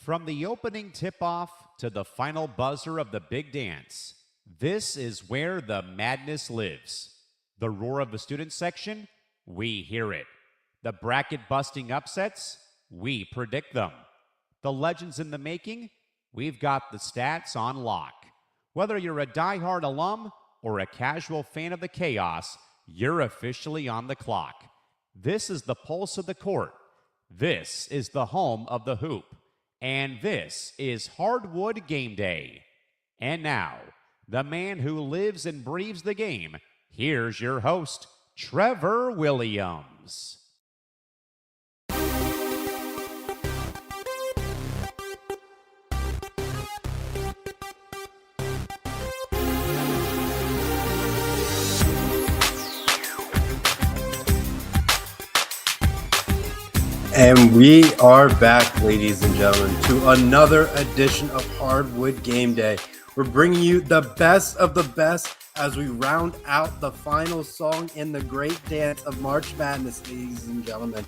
From the opening tip-off to the final buzzer of the big dance, this is where the madness lives. The roar of the student section, we hear it. The bracket-busting upsets, we predict them. The legends in the making, we've got the stats on lock. Whether you're a die-hard alum or a casual fan of the chaos, you're officially on the clock. This is the pulse of the court. This is the home of the hoop. And this is Hardwood Gameday. And now, the man who lives and breathes the game, here's your host, Trevor Williams. And we are back, ladies and gentlemen, to another edition of Hardwood Game Day. We're bringing you the best of the best as we round out the final song in the great dance of March Madness, ladies and gentlemen.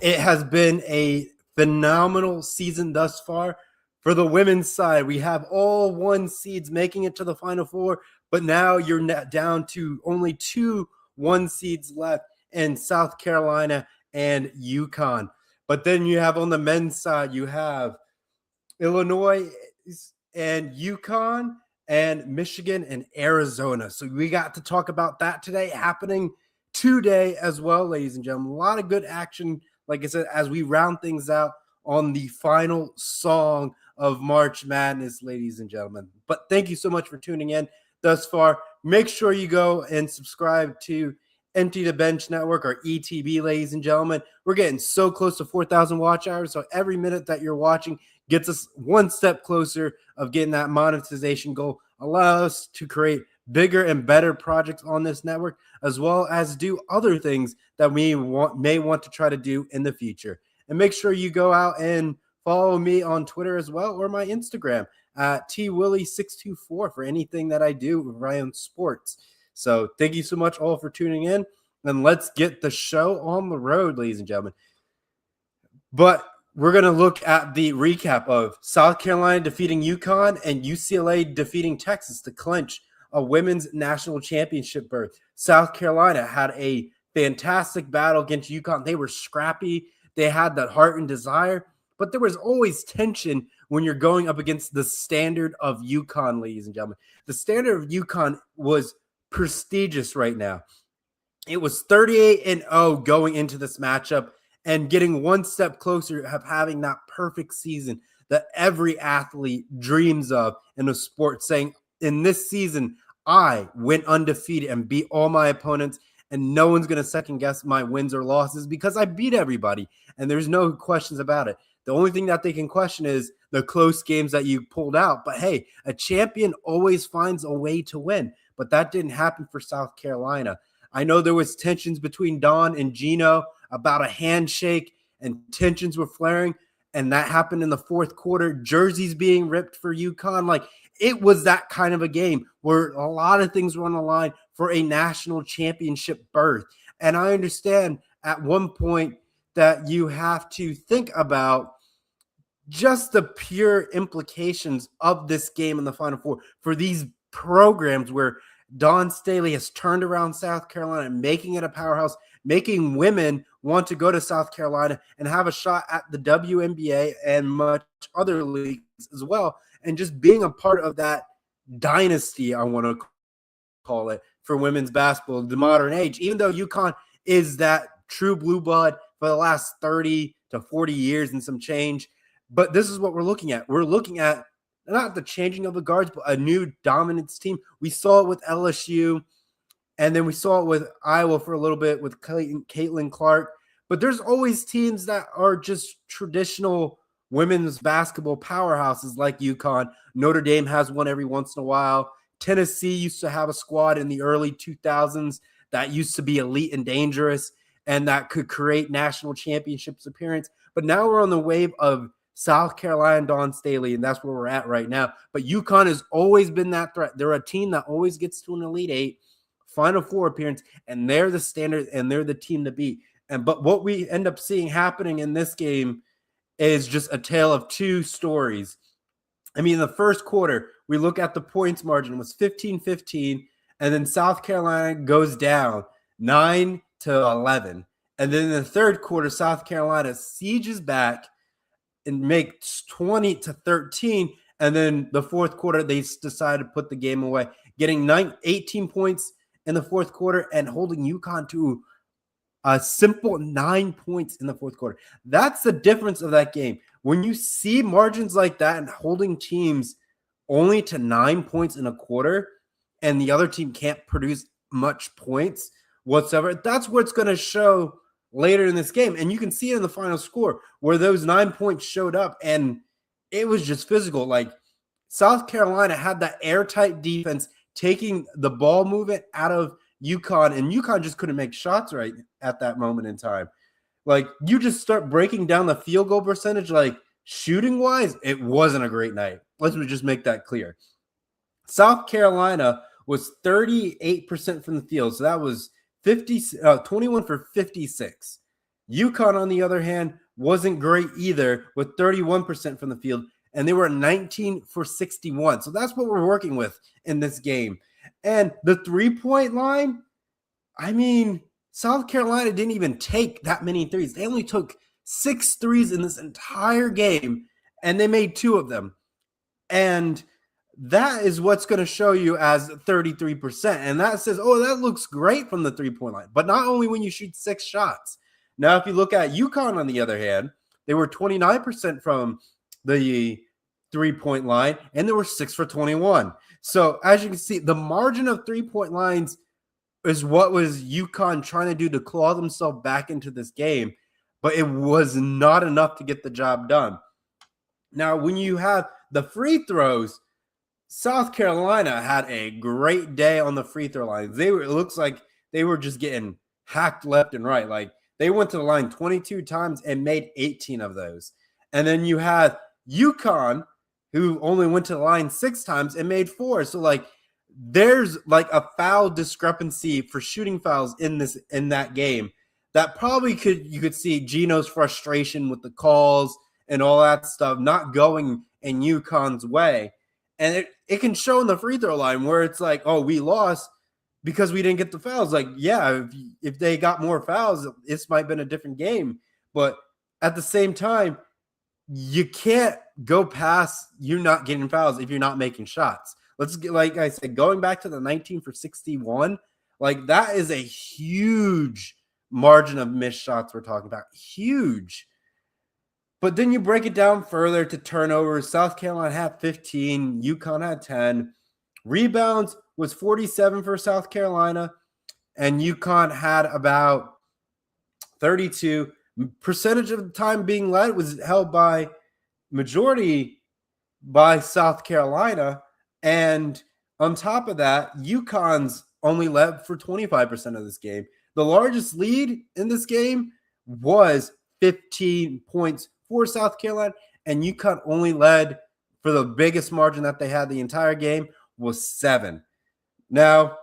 It has been a phenomenal season thus far. For the women's side, we have all one seeds making it to the Final Four, but now you're down to only two one seeds left in South Carolina and UConn. But then you have on the men's side, you have Illinois and UConn and Michigan and Arizona. So we got to talk about that today, happening today as well, ladies and gentlemen. A lot of good action, like I said, as we round things out on the final song of March Madness, ladies and gentlemen. But thank you so much for tuning in thus far. Make sure you go and subscribe to Empty the Bench Network, or ETB, ladies and gentlemen. We're getting so close to 4,000 watch hours, so every minute that you're watching gets us one step closer of getting that monetization goal, allow us to create bigger and better projects on this network, as well as do other things that we may want to try to do in the future. And make sure you go out and follow me on Twitter as well, or my Instagram at twilly624 for anything that I do around sports. So thank you so much all for tuning in, and let's get the show on the road, ladies and gentlemen. But we're going to look at the recap of South Carolina defeating UConn and UCLA defeating Texas to clinch a women's national championship berth. South Carolina had a fantastic battle against UConn. They were scrappy. They had that heart and desire, but there was always tension when you're going up against the standard of UConn, ladies and gentlemen. The standard of UConn was prestigious right now. It was 38-0 going into this matchup and getting one step closer of having that perfect season that every athlete dreams of in a sport, saying, in this season, I went undefeated and beat all my opponents, and no one's going to second guess my wins or losses because I beat everybody, and there's no questions about it. The only thing that they can question is the close games that you pulled out. But hey, a champion always finds a way to win. But that didn't happen for South Carolina. I know there was tensions between Dawn and Gino about a handshake, and tensions were flaring, and that happened in the fourth quarter. Jerseys being ripped for UConn. Like, it was that kind of a game where a lot of things were on the line for a national championship berth. And I understand at one point that you have to think about just the pure implications of this game in the Final Four for these programs where Dawn Staley has turned around South Carolina, making it a powerhouse, making women want to go to South Carolina and have a shot at the WNBA and much other leagues as well, and just being a part of that dynasty, I want to call it, for women's basketball, the modern age, even though UConn is that true blue blood for the last 30 to 40 years and some change. But this is what we're looking at. We're looking at not the changing of the guards, but a new dominance team. We saw it with LSU, and then we saw it with Iowa for a little bit with Caitlin Clark. But there's always teams that are just traditional women's basketball powerhouses like UConn. Notre Dame has one every once in a while. Tennessee used to have a squad in the early 2000s that used to be elite and dangerous and that could create national championships appearance. But now we're on the wave of South Carolina and Dawn Staley, and that's where we're at right now. But UConn has always been that threat. They're a team that always gets to an Elite Eight, Final Four appearance, and they're the standard, and they're the team to beat. But what we end up seeing happening in this game is just a tale of two stories. I mean, in the first quarter, we look at the points margin was 15-15, and then South Carolina goes down 9-11. And then in the third quarter, South Carolina sieges back and makes 20-13. And then the fourth quarter, they decided to put the game away, getting 18 points in the fourth quarter and holding UConn to a simple 9 points in the fourth quarter. That's the difference of that game. When you see margins like that and holding teams only to 9 points in a quarter and the other team can't produce much points whatsoever, that's what's going to show later in this game. And you can see it in the final score where those 9 points showed up and it was just physical. Like South Carolina had that airtight defense taking the ball movement out of UConn, and UConn just couldn't make shots right at that moment in time. Like you just start breaking down the field goal percentage, like shooting wise, it wasn't a great night. Let's just make that clear. South Carolina was 38% from the field. So that was 21 for 56. UConn, on the other hand, wasn't great either with 31% from the field, and they were 19 for 61. So that's what we're working with in this game. And the three-point line, I mean, South Carolina didn't even take that many threes. They only took 6 threes in this entire game, and they made 2 of them. And that is what's going to show you as 33%. And that says, oh, that looks great from the three-point line. But not only when you shoot 6 shots. Now, if you look at UConn, on the other hand, they were 29% from the three-point line, and they were 6 for 21. So as you can see, the margin of three-point lines is what was UConn trying to do to claw themselves back into this game, but it was not enough to get the job done. Now, when you have the free throws, South Carolina had a great day on the free throw lines. It looks like they were just getting hacked left and right. Like they went to the line 22 times and made 18 of those. And then you had UConn, who only went to the line 6 times and made 4. So like there's like a foul discrepancy for shooting fouls in that game that probably you could see Gino's frustration with the calls and all that stuff not going in UConn's way. And it can show in the free throw line where it's like, oh, we lost because we didn't get the fouls. Like, yeah, if they got more fouls, this might have been a different game. But at the same time, you can't go past you not getting fouls if you're not making shots. Let's get, like I said, going back to the 19 for 61, like that is a huge margin of missed shots we're talking about. Huge. But then you break it down further to turnovers. South Carolina had 15. UConn had 10. Rebounds was 47 for South Carolina, and UConn had about 32. Percentage of the time being led was held by majority by South Carolina. And on top of that, UConn's only led for 25% of this game. The largest lead in this game was 15 points for South Carolina, and UConn only led for the biggest margin that they had the entire game was 7. Now,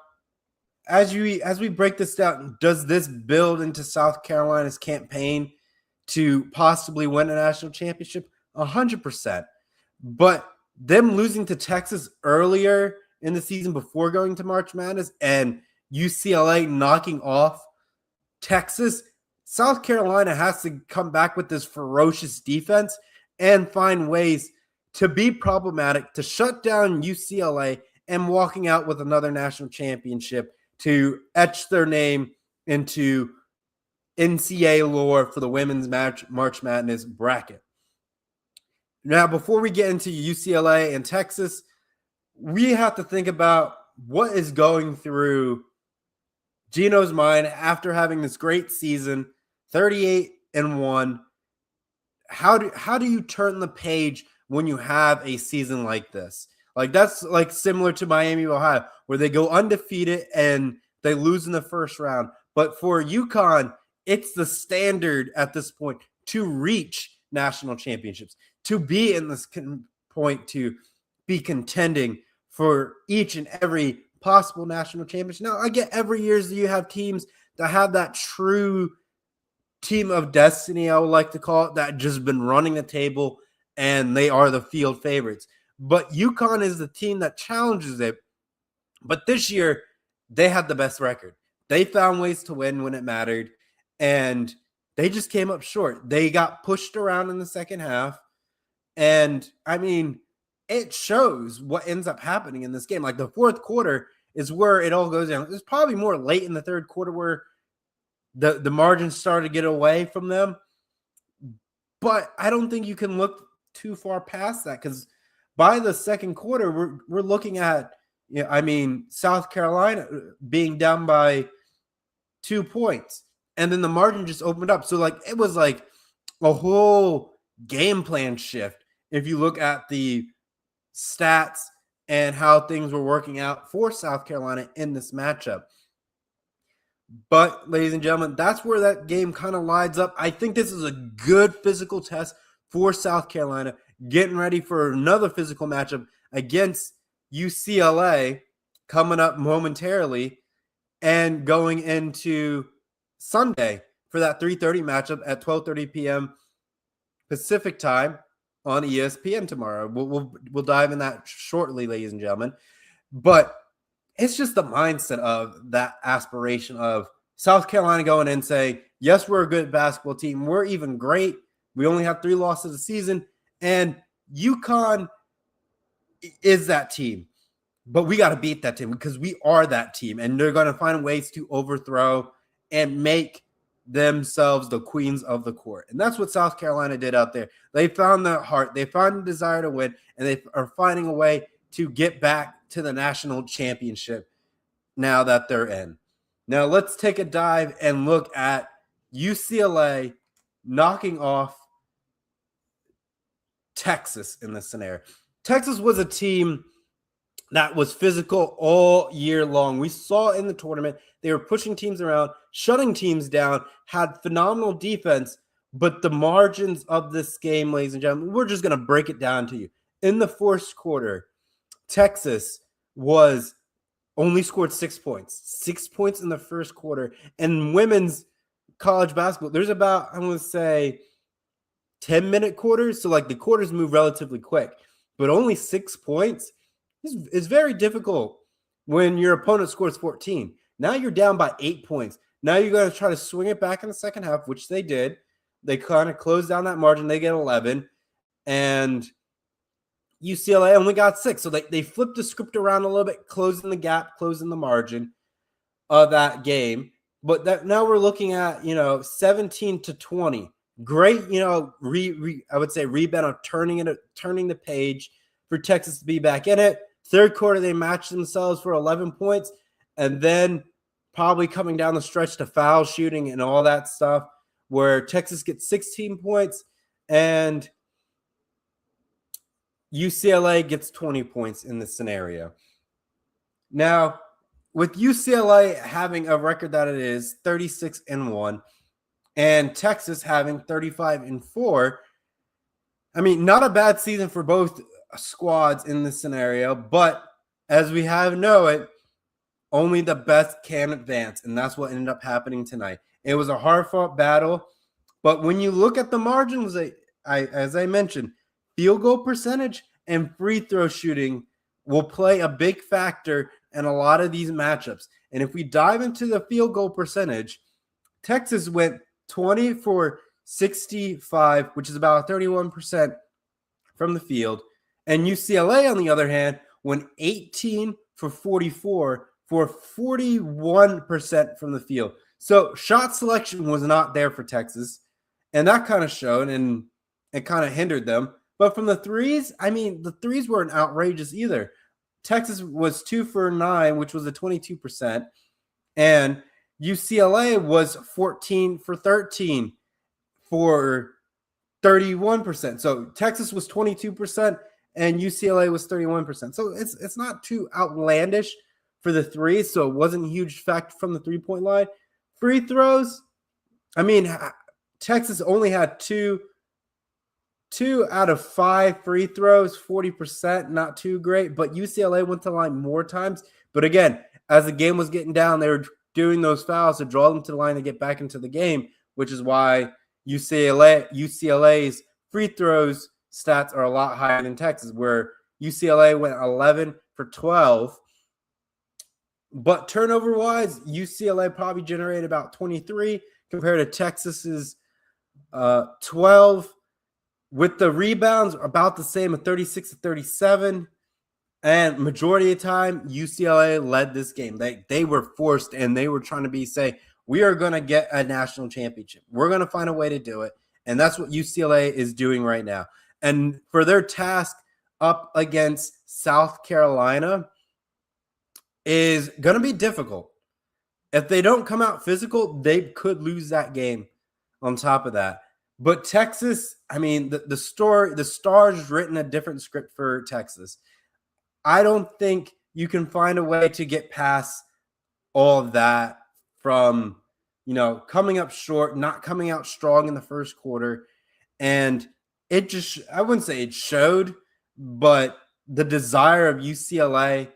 as we break this down, does this build into South Carolina's campaign to possibly win a national championship? 100%. But them losing to Texas earlier in the season before going to March Madness and UCLA knocking off Texas, South Carolina has to come back with this ferocious defense and find ways to be problematic, to shut down UCLA and walking out with another national championship to etch their name into NCAA lore for the women's March Madness bracket. Now, before we get into UCLA and Texas, we have to think about what is going through Gino's mind after having this great season, 38-1. How do you turn the page when you have a season like this? Like that's like similar to Miami, Ohio, where they go undefeated and they lose in the first round. But for UConn, it's the standard at this point to reach national championships, to be in this point, to be contending for each and every possible national championship. Now, I get every year you have teams that have that true team of destiny, I would like to call it, that just been running the table, and they are the field favorites. But UConn is the team that challenges it. But this year, they had the best record. They found ways to win when it mattered, and they just came up short. They got pushed around in the second half, and I mean, it shows what ends up happening in this game. Like the fourth quarter is where it all goes down. It's probably more late in the third quarter where the margins started to get away from them. But I don't think you can look too far past that, because by the second quarter, we're looking at, South Carolina being down by 2 points, and then the margin just opened up. So it was like a whole game plan shift if you look at the stats and how things were working out for South Carolina in this matchup. But, ladies and gentlemen, that's where that game kind of lines up. I think this is a good physical test for South Carolina, getting ready for another physical matchup against UCLA coming up momentarily, and going into Sunday for that 3:30 matchup at 12:30 p.m. Pacific time on ESPN tomorrow. We'll dive in that shortly, ladies and gentlemen. But it's just the mindset of that aspiration of South Carolina going in and saying, yes, we're a good basketball team. We're even great. We only have 3 losses a season. And UConn is that team. But we got to beat that team, because we are that team. And they're going to find ways to overthrow and make themselves the queens of the court. And that's what South Carolina did out there. They found the heart. They found the desire to win. And they are finding a way to get back to the national championship now that they're in. Now let's take a dive and look at UCLA knocking off Texas in this scenario. Texas was a team that was physical all year long. We saw in the tournament, they were pushing teams around, shutting teams down, had phenomenal defense, but the margins of this game, ladies and gentlemen, we're just going to break it down to you. In the fourth quarter, Texas only scored 6 points. 6 points in the first quarter. And women's college basketball, there's about, I'm going to say, 10-minute quarters. So the quarters move relatively quick. But only 6 points is very difficult when your opponent scores 14. Now you're down by 8 points. Now you're going to try to swing it back in the second half, which they did. They kind of closed down that margin. They get 11. And UCLA only got 6. So they flipped the script around a little bit, closing the gap, closing the margin of that game. But now we're looking at, 17-20. Great, I would say rebound of turning the page for Texas to be back in it. Third quarter, they matched themselves for 11 points, and then probably coming down the stretch to foul shooting and all that stuff, where Texas gets 16 points and UCLA gets 20 points in this scenario. Now, with UCLA having a record that it is 36-1, and Texas having 35-4, not a bad season for both squads in this scenario, but as we know it, only the best can advance, and that's what ended up happening tonight. It was a hard-fought battle, but when you look at the margins, as I mentioned, field goal percentage and free throw shooting will play a big factor in a lot of these matchups. And if we dive into the field goal percentage, Texas went 20 for 65, which is about 31% from the field. And UCLA, on the other hand, went 18 for 44 for 41% from the field. So shot selection was not there for Texas, and that kind of showed, and it kind of hindered them. But from the threes, the threes weren't outrageous either. Texas was 2 for 9, which was a 22%, and UCLA was 14 for 13 for 31%. So Texas was 22%, and UCLA was 31%. So it's not too outlandish for the threes, so it wasn't a huge fact from the three-point line. Free throws, Texas only had two out of 5 free throws, 40%, not too great, but UCLA went to the line more times. But again, as the game was getting down, they were doing those fouls to draw them to the line to get back into the game. which is why UCLA's free throws stats are a lot higher than Texas, where UCLA went 11 for 12. But turnover-wise, UCLA probably generated about 23 compared to Texas's 12. With the rebounds, about the same at 36 to 37. And majority of the time, UCLA led this game. They were forced, and they were trying to say, we are going to get a national championship. We're going to find a way to do it. And that's what UCLA is doing right now. And for their task up against South Carolina is going to be difficult. If they don't come out physical, they could lose that game on top of that. But Texas, I mean, the Stars written a different script for Texas. I don't think you can find a way to get past all of that from, coming up short, not coming out strong in the first quarter. And it just, I wouldn't say it showed, but the desire of UCLA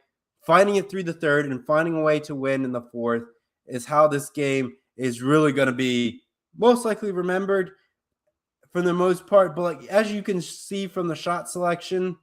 finding it through the third and finding a way to win in the fourth is how this game is really going to be most likely remembered for the most part. But as you can see from the shot selection,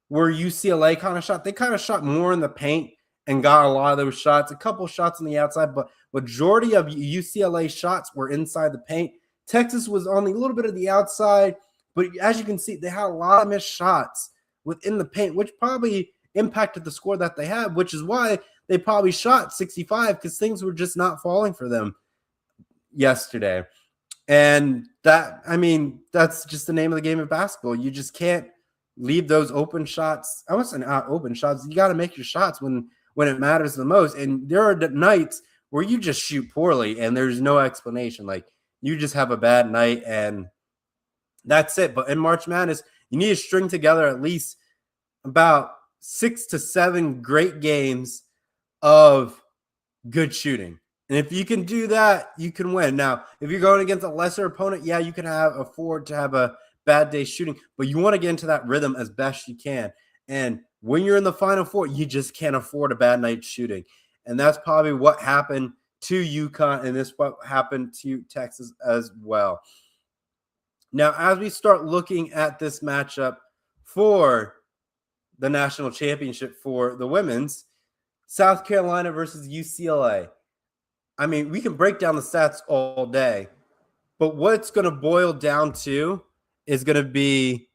where UCLA kind of shot, they kind of shot more in the paint and got a lot of those shots, a couple shots on the outside, but majority of UCLA shots were inside the paint. Texas was on a little bit of the outside, but as you can see, they had a lot of missed shots within the paint, which probably impacted the score that they had, which is why they probably shot 65, because things were just not falling for them yesterday. And that's just the name of the game of basketball. You just can't leave those open shots. I wasn't out open shots. You got to make your shots when it matters the most. And there are nights where you just shoot poorly and there's no explanation. You just have a bad night and that's it. But in March Madness, you need to string together at least about 6 to 7 great games of good shooting. And if you can do that, you can win. Now, if you're going against a lesser opponent, yeah, you can afford to have a bad day shooting, but you want to get into that rhythm as best you can. And when you're in the Final Four, you just can't afford a bad night shooting. And that's probably what happened to UConn, and this what happened to Texas as well. Now, as we start looking at this matchup for the national championship for the women's, South Carolina versus UCLA. I mean, we can break down the stats all day, but what it's going to boil down to is going to be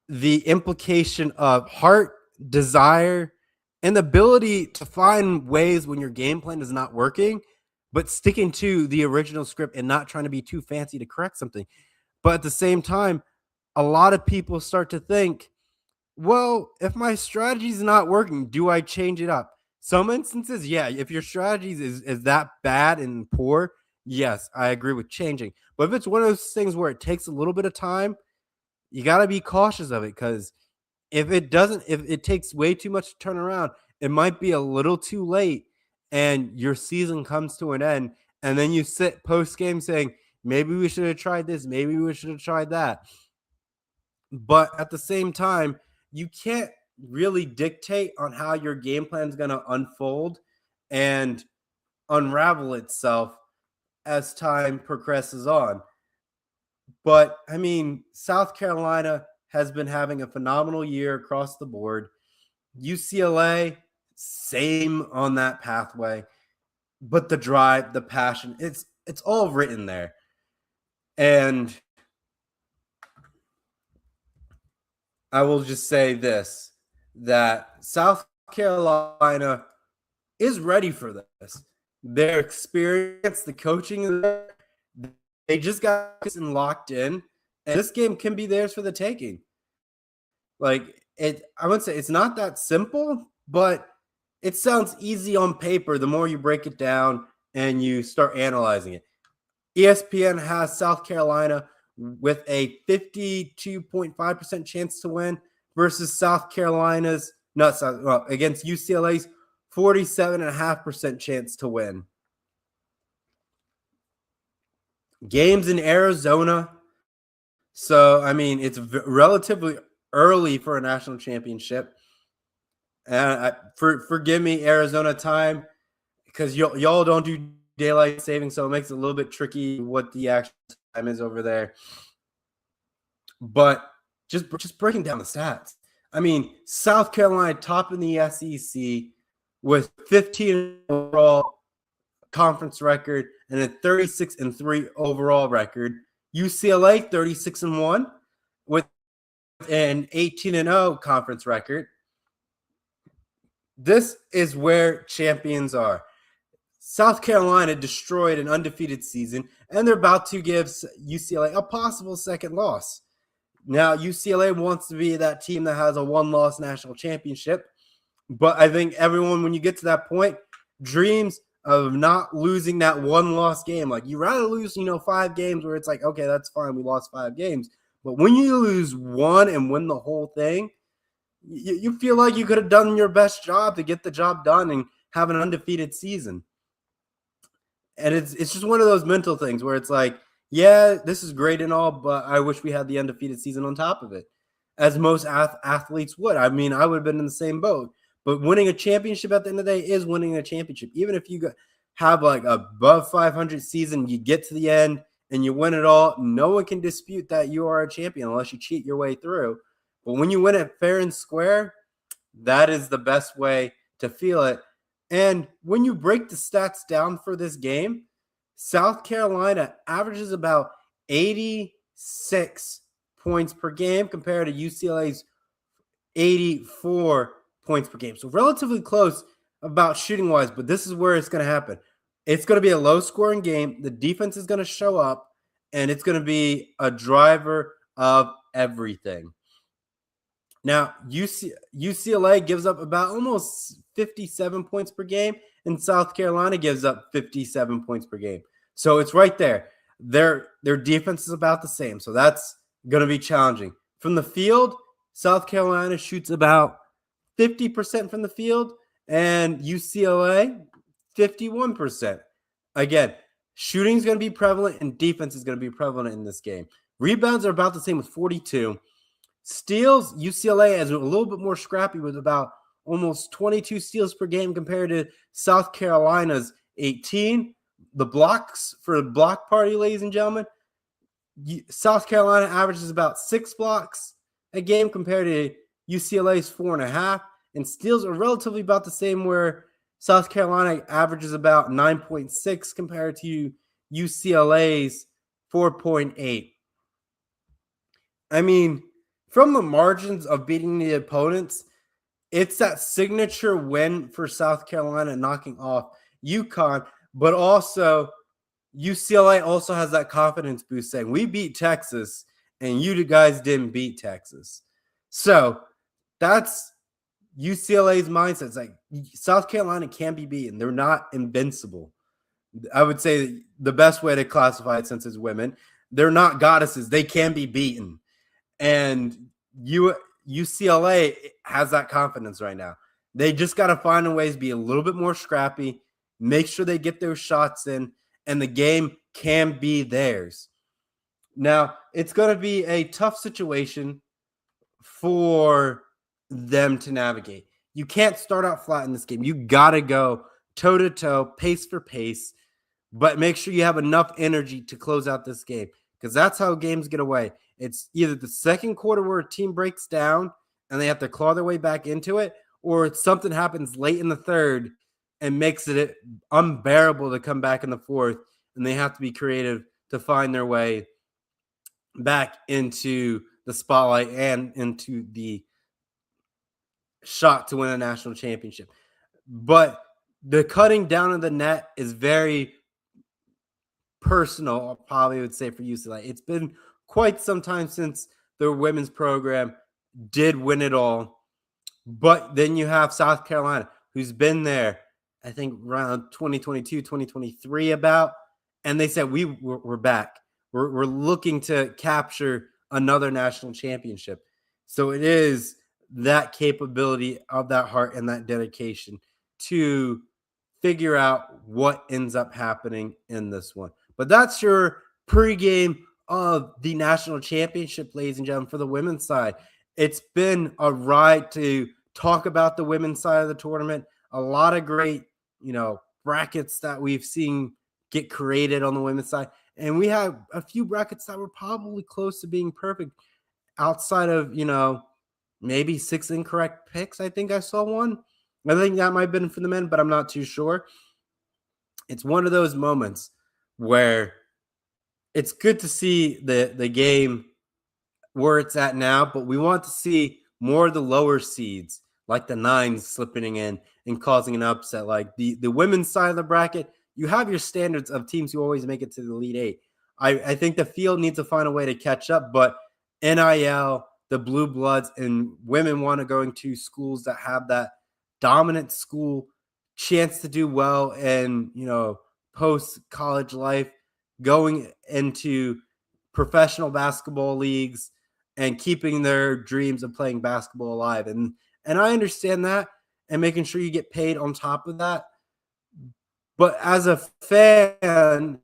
the implication of heart, desire, and the ability to find ways when your game plan is not working, but sticking to the original script and not trying to be too fancy to correct something. But at the same time, a lot of people start to think, well, if my strategy is not working, do I change it up? Some instances, yeah, if your strategy is that bad and poor, yes, I agree with changing. But if it's one of those things where it takes a little bit of time, you got to be cautious of it, because if it takes way too much to turn around, it might be a little too late and your season comes to an end. And then you sit post-game saying, maybe we should have tried this, maybe we should have tried that. But at the same time, you can't really dictate on how your game plan is going to unfold and unravel itself as time progresses on. But, I mean, South Carolina has been having a phenomenal year across the board. UCLA, same on that pathway. But the drive, the passion, it's all written there. And I will just say this, that South Carolina is ready for this. Their experience, the coaching, they just got locked in, and this game can be theirs for the taking. I would say it's not that simple, but it sounds easy on paper the more you break it down and you start analyzing it. ESPN has South Carolina with a 52.5% chance to win versus against UCLA's 47.5% chance to win. Games in Arizona. So, I mean, it's relatively early for a national championship. And forgive me, Arizona time, because y'all don't do daylight saving, so it makes it a little bit tricky what the actual time is over there. But just breaking down the stats. I mean, South Carolina top in the SEC with 15 overall conference record and a 36-3 overall record. UCLA 36-1 with an 18-0 conference record. This is where champions are. South Carolina destroyed an undefeated season, and they're about to give UCLA a possible second loss. Now, UCLA wants to be that team that has a one-loss national championship, but I think everyone, when you get to that point, dreams of not losing that one-loss game. Like, you rather lose, 5 games where it's like, okay, that's fine, we lost 5 games. But when you lose one and win the whole thing, you feel like you could have done your best job to get the job done and have an undefeated season. And it's just one of those mental things where it's like, yeah, this is great and all, but I wish we had the undefeated season on top of it, as most athletes would. I mean, I would have been in the same boat. But winning a championship at the end of the day is winning a championship. Even if you have like above 500 season, you get to the end and you win it all, no one can dispute that you are a champion unless you cheat your way through. But when you win it fair and square, that is the best way to feel it. And when you break the stats down for this game, South Carolina averages about 86 points per game compared to UCLA's 84 points per game. So relatively close about shooting-wise, but this is where it's going to happen. It's going to be a low-scoring game. The defense is going to show up, and it's going to be a driver of everything. Now, UCLA gives up about almost 57 points per game, and South Carolina gives up 57 points per game. So it's right there. Their defense is about the same, so that's going to be challenging. From the field, South Carolina shoots about 50% from the field, and UCLA, 51%. Again, shooting is going to be prevalent, and defense is going to be prevalent in this game. Rebounds are about the same with 42. Steals, UCLA is a little bit more scrappy with about almost 22 steals per game compared to South Carolina's 18. The blocks for the block party, ladies and gentlemen, South Carolina averages about 6 blocks a game compared to UCLA's 4.5. And steals are relatively about the same, where South Carolina averages about 9.6 compared to UCLA's 4.8. I mean, from the margins of beating the opponents, it's that signature win for South Carolina knocking off UConn, but also UCLA also has that confidence boost saying, we beat Texas and you guys didn't beat Texas. So that's UCLA's mindset. It's like South Carolina can't be beaten. They're not invincible. I would say the best way to classify it, since it's women, they're not goddesses. They can be beaten. And UCLA has that confidence right now. They just got to find a ways to be a little bit more scrappy, make sure they get those shots in, and the game can be theirs. Now, it's going to be a tough situation for them to navigate. You can't start out flat in this game. You got to go toe-to-toe, pace for pace, but make sure you have enough energy to close out this game, because that's how games get away. It's either the second quarter where a team breaks down and they have to claw their way back into it, or it's something happens late in the third and makes it unbearable to come back in the fourth, and they have to be creative to find their way back into the spotlight and into the shot to win a national championship. But the cutting down of the net is very personal, I probably would say, for UCLA. It's been quite some time since their women's program did win it all. But then you have South Carolina, who's been there, I think, around 2022, 2023 about, and they said, we're back. We're looking to capture another national championship. So it is that capability of that heart and that dedication to figure out what ends up happening in this one. But that's your pregame of the national championship, ladies and gentlemen, for the women's side. It's been a ride to talk about the women's side of the tournament. A lot of great, brackets that we've seen get created on the women's side. And we have a few brackets that were probably close to being perfect outside of, maybe 6 incorrect picks. I think I saw one. I think that might have been for the men, but I'm not too sure. It's one of those moments where it's good to see the game where it's at now, but we want to see more of the lower seeds, like the 9s slipping in and causing an upset. Like the women's side of the bracket, you have your standards of teams who always make it to the Elite Eight. I think the field needs to find a way to catch up, but NIL, the blue bloods, and women want to go into schools that have that dominant school chance to do well and, post college life, going into professional basketball leagues and keeping their dreams of playing basketball alive. And I understand that, and making sure you get paid on top of that. But as a fan,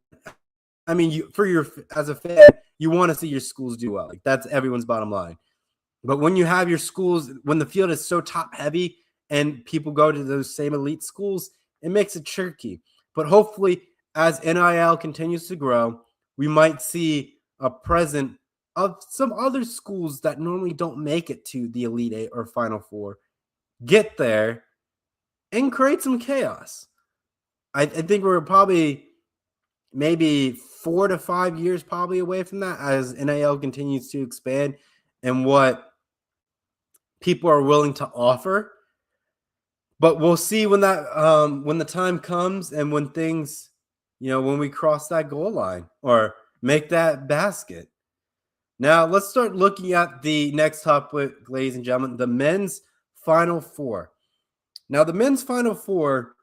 as a fan, you want to see your schools do well. Like, that's everyone's bottom line. But when you have your schools, when the field is so top heavy and people go to those same elite schools, it makes it tricky. But hopefully, as NIL continues to grow, we might see a present of some other schools that normally don't make it to the Elite Eight or Final Four get there and create some chaos. I think we're probably maybe 4 to 5 years probably away from that as NIL continues to expand and what people are willing to offer. But we'll see when the time comes and when things, when we cross that goal line or make that basket. Now, let's start looking at the next topic, ladies and gentlemen, the men's Final Four. Now, the men's Final Four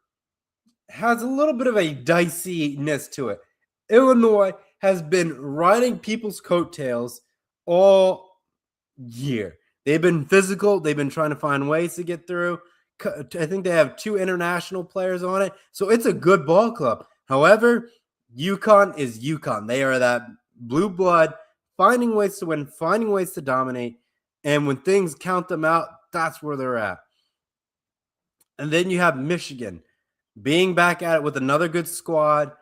has a little bit of a diciness to it. Illinois has been riding people's coattails all year. They've been physical. They've been trying to find ways to get through. I think they have 2 international players on it. So it's a good ball club. However, UConn is UConn. They are that blue blood, finding ways to win, finding ways to dominate. And when things count them out, that's where they're at. And then you have Michigan being back at it with another good squad.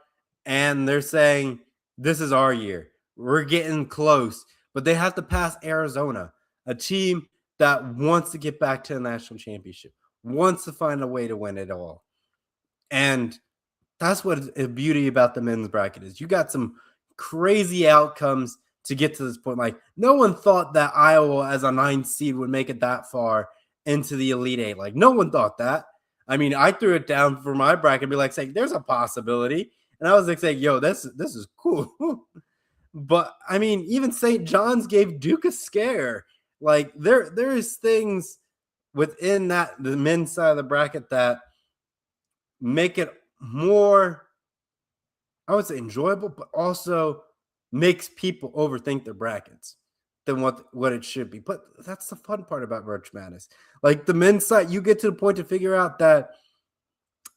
And they're saying, this is our year. We're getting close. But they have to pass Arizona, a team that wants to get back to the national championship, wants to find a way to win it all. And that's what the beauty about the men's bracket is. You got some crazy outcomes to get to this point. Like, no one thought that Iowa as a 9th seed would make it that far into the Elite Eight. Like, no one thought that. I mean, I threw it down for my bracket and be like, saying, there's a possibility. And I was like saying, yo, this is cool. But, I mean, even St. John's gave Duke a scare. Like, there is things within the men's side of the bracket that make it more, I would say, enjoyable, but also makes people overthink their brackets than what it should be. But that's the fun part about March Madness. Like, the men's side, you get to the point to figure out that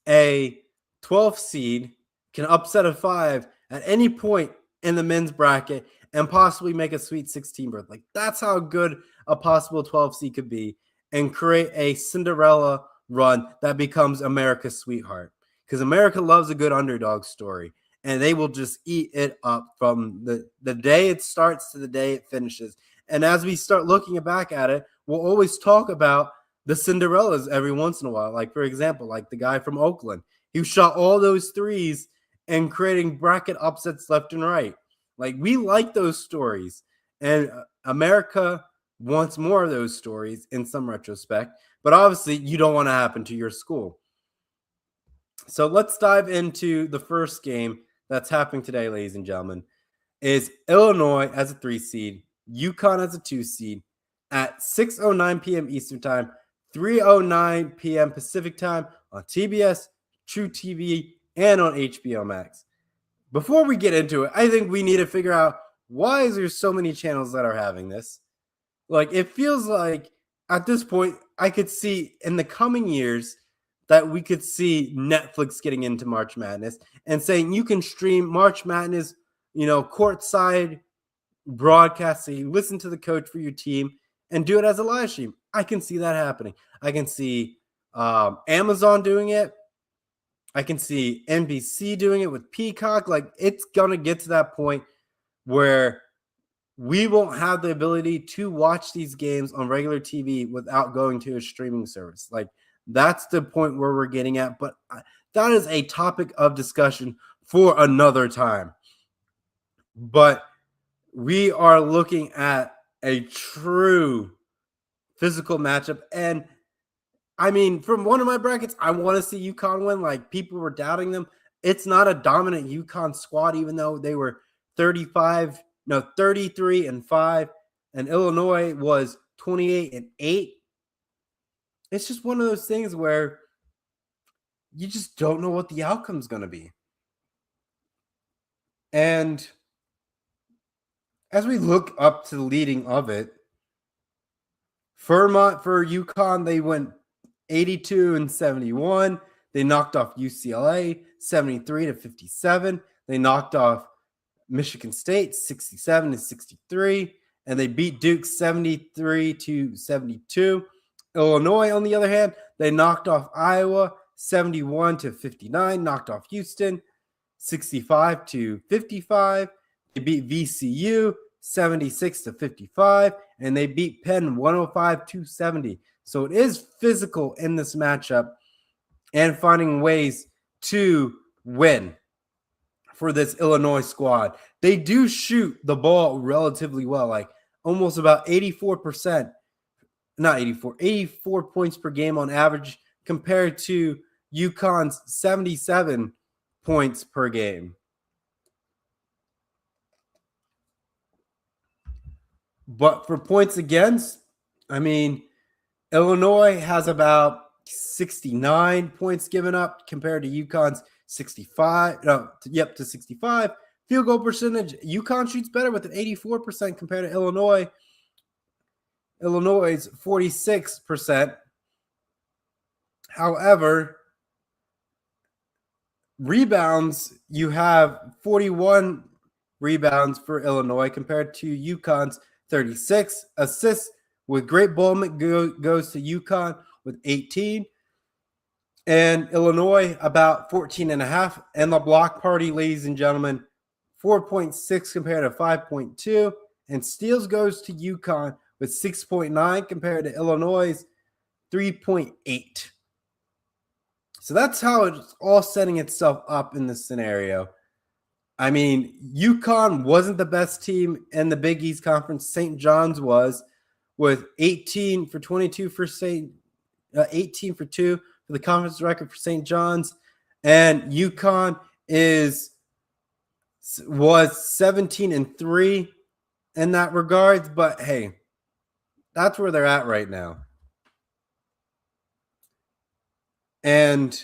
a 12th seed can upset a 5 at any point in the men's bracket and possibly make a Sweet 16 berth. Like, that's how good a possible 12 seed could be and create a Cinderella run that becomes America's sweetheart. Because America loves a good underdog story, and they will just eat it up from the day it starts to the day it finishes. And as we start looking back at it, we'll always talk about the Cinderellas every once in a while. Like, for example, like the guy from Oakland, who shot all those threes and creating bracket upsets left and right. Like, we like those stories, and America wants more of those stories in some retrospect, but obviously you don't want to happen to your school. So let's dive into the first game that's happening today, ladies and gentlemen, is Illinois as a 3 seed, UConn as a 2 seed at 6:09 p.m. Eastern Time, 3:09 p.m. Pacific Time on TBS, True TV, and on HBO Max. Before we get into it, I think we need to figure out, why is there so many channels that are having this? Like, it feels like at this point, I could see in the coming years that we could see Netflix getting into March Madness and saying you can stream March Madness, courtside broadcasting, listen to the coach for your team and do it as a live stream. I can see that happening. I can see Amazon doing it. I can see NBC doing it with Peacock. Like, it's going to get to that point where we won't have the ability to watch these games on regular TV without going to a streaming service. Like, that's the point where we're getting at. But that is a topic of discussion for another time. But we are looking at a true physical matchup. And I mean, from one of my brackets, I want to see UConn win. Like, people were doubting them. It's not a dominant UConn squad, even though they were 33-5, and Illinois was 28-8. It's just one of those things where you just don't know what the outcome's going to be. And as we look up to the leading of it, for UConn, they went 82-71. They knocked off UCLA 73-57. They knocked off Michigan State 67-63, and they beat Duke 73-72. Illinois, on the other hand, they knocked off Iowa 71-59, knocked off Houston 65-55. They beat VCU 76-55, and they beat Penn 105-70. So it is physical in this matchup and finding ways to win for this Illinois squad. They do shoot the ball relatively well, like almost about 84 points per game on average, compared to UConn's 77 points per game. But for points against, I mean, Illinois has about 69 points given up compared to UConn's 65. To 65. Field goal percentage, UConn shoots better with an 84% compared to Illinois. Illinois' 46%. However, rebounds, you have 41 rebounds for Illinois compared to UConn's 36. Assists with great ball goes to UConn with 18. And Illinois about 14.5. And the block party, ladies and gentlemen, 4.6 compared to 5.2. And steals goes to UConn with 6.9 compared to Illinois' 3.8. So that's how it's all setting itself up in this scenario. I mean, UConn wasn't the best team in the Big East Conference. St. John's was, with 18 for 22 for 18 for 2 for the conference record for St. John's. And UConn was 17-3 in that regards. But hey, that's where they're at right now. And